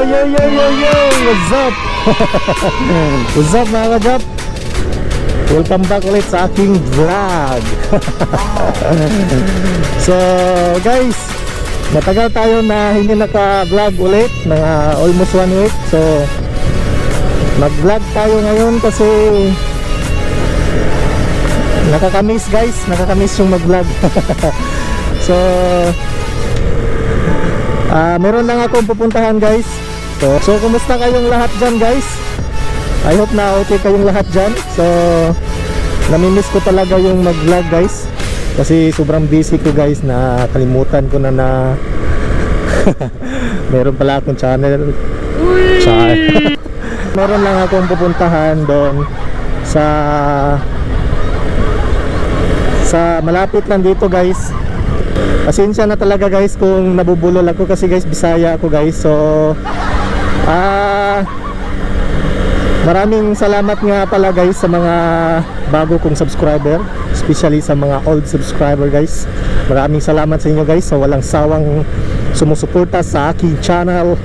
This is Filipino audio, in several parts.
Yo! What's up? What's up mga kajap? Welcome back ulit sa aking vlog. So guys, matagal tayo na hindi naka-vlog ulit, mga almost 1 week. So mag-vlog tayo ngayon kasi nakakamiss guys, nakakamiss yung mag-vlog. So meron lang akong pupuntahan guys. So kumusta kayong lahat dyan guys? I hope na okay kayong lahat dyan. So namimiss ko talaga yung mag-vlog guys, kasi sobrang busy ko guys, na kalimutan ko na meron pala akong channel. Meron lang akong pupuntahan doon sa malapit lang dito guys. Pasensya na talaga guys kung nabubulol ako kasi guys Bisaya ako guys. So maraming salamat nga pala guys sa mga bago kong subscriber, especially sa mga old subscriber guys. Maraming salamat sa inyo guys, sa walang sawang sumusuporta sa aking channel.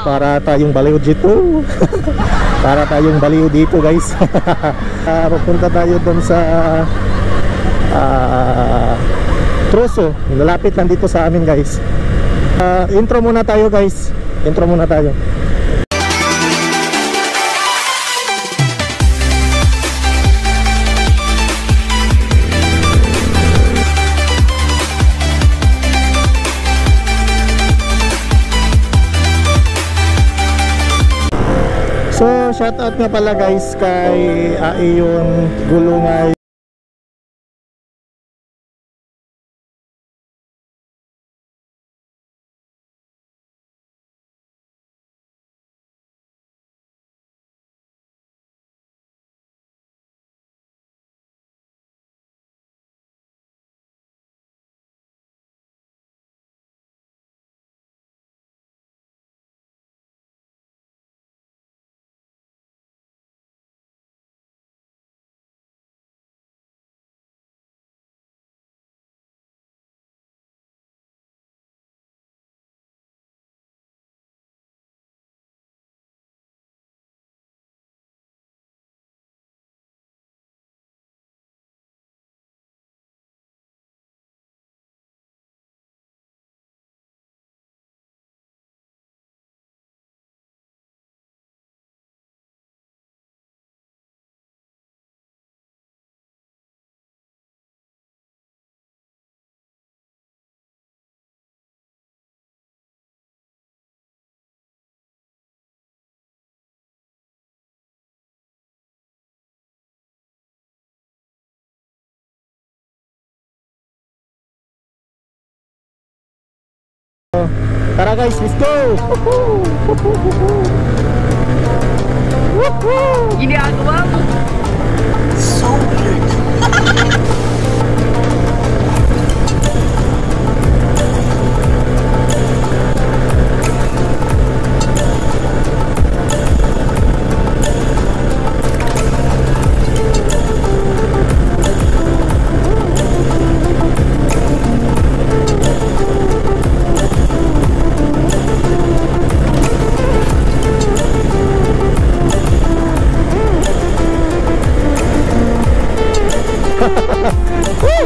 Para tayong baliw dito. Para tayong baliw dito guys. Pupunta tayo doon sa Troso, malapit lang dito sa amin guys. Intro muna tayo guys. Intro muna tayo. So shoutout nga pala guys kay Aiyon Gulungay. Tara guys, let's go! Ginagawa mo? So weird.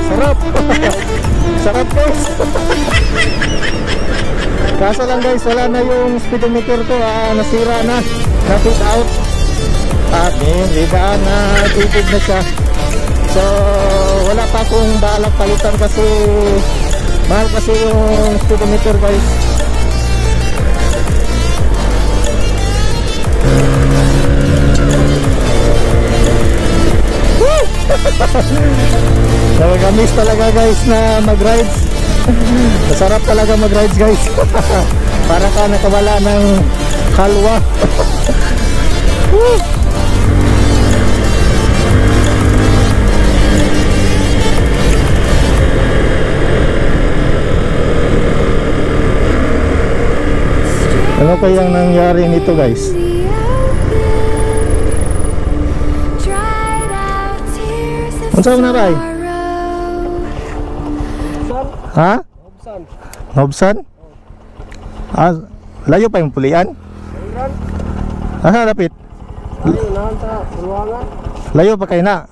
Sarap! Sarap guys! Kaso lang guys, wala na yung speedometer ko, nasira na, na-fit out. Ligaan na, tipid na siya. So wala pa akong balak palitan kasi mahal kasi yung speedometer guys. Nakakamiss talaga guys na mag-rides. Masarap talaga mag-rides guys. Para ka nakawala ng halwa. Ano kayang nangyari nito guys? Ano saan na ray? Ha? Hobson? Layo pa yung pulian? Lapit. Layo na sa Pulwangan. Layo pa kayo na.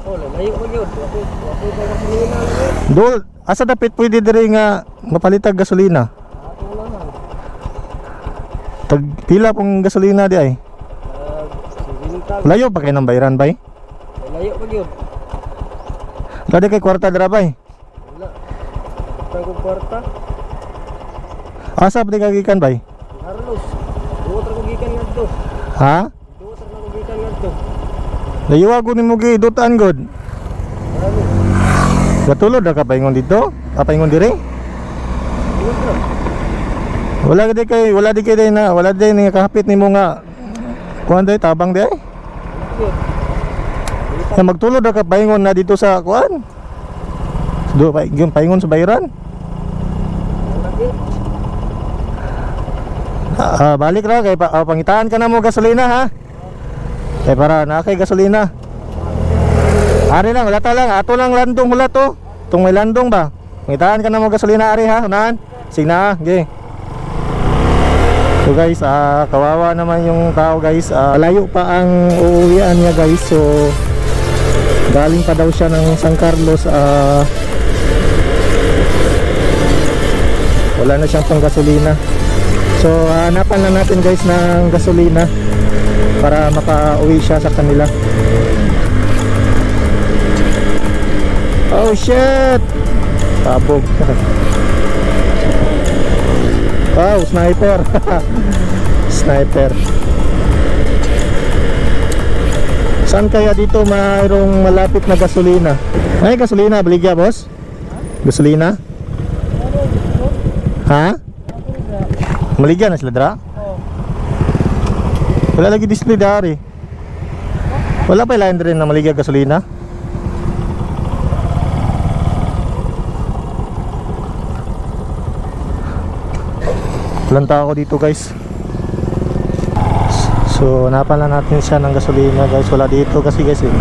Oh, layo pa yun. Wapo pa gasolina na. Dol, asa dapit pwede diri nga mapalitag gasolina? Ato lang. Tag pila pong gasolina di ay? Sibintag. Layo pa kayo ng bayran bay? Layo pa yun. Ladi kay kwarta dira bay? Wala. Tagong kwarta. Asa pa di kagikan bay? Carlos. Duwa tra ko gikan ngadto. Ha? Duwa tra ko gikan ngadto. Layo ako ni mo gi dutaan god. Ano? Gatulod ra ka paingon dito? Paingon diri? Duwa tra. Wala di kay na wala di ni kahapit nimo nga kuan day tabang di ay? Yun. Na magtulod ra ka paingon na dito sa kuan. Do paingon sa bayran. Lagi. Balik ra kay pangitaan ka na mo gasolina ha. Kay para na kay gasolina. Ari lang, wala ta lang, ato lang landong hula to. Tung may landong ba? Pangitaan ka na mo gasolina ari ha, unahan. Signa, ge. So guys, kawawa naman yung tao guys. Layo pa ang uuwian niya guys. So galing pa daw siya ng San Carlos. Wala na siyang pang gasolina. So hanapan lang natin guys ng gasolina para makauwi siya sa kanila. Oh shit! Tabog. Wow, sniper. Sniper. Saan kaya dito mayroong malapit na gasolina? May gasolina, baligya boss? Gasolina? Ha? Maligyan na sila dra? Wala lagi display dari. Wala pa ilayan rin na maligyan gasolina? Walang tao dito guys. So hanapan lang natin siya ng gasolina guys. Wala dito kasi guys eh.